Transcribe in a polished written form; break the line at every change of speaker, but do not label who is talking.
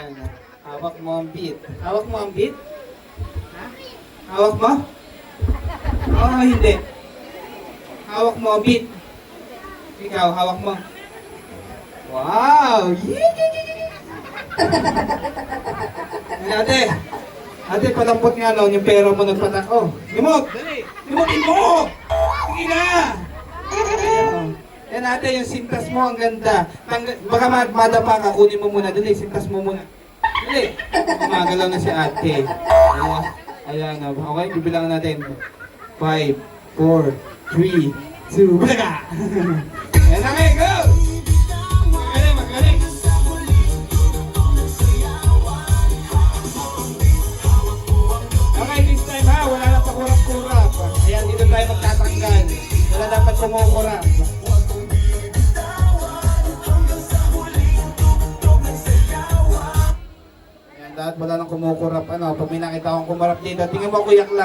Ayan. Hawak mo ang beat. Hawak mo ang beat? Ha? Hawak mo? Oo, hindi. Hawak mo ang beat. Ikaw, hawak mo. Wow! Ate, ate, palampot nga lang yung pera mo nagpatak. Oh, limot! Dali! Limutin mo! Sige na! Ayan. Yan ate, yung sintas mo, ang ganda. Baka madapa ka, kunin mo muna. Dali, sintas mo muna. Dali! Gumagalaw na si ate. Ayan. Ayan na. Okay, bibilangan natin. 5, 4, 3, 2, bulaga! Ayan na kayo, go! Magaling, magaling! Okay, this time ha, wala na pakurap-kurap. Ayan, dito tayo magtatanggal. Wala dapat kumukurap. Ayan, lahat wala nang kumukurap. Ano, pag may nakita akong kumarap dito, tingin mo kuyak lang.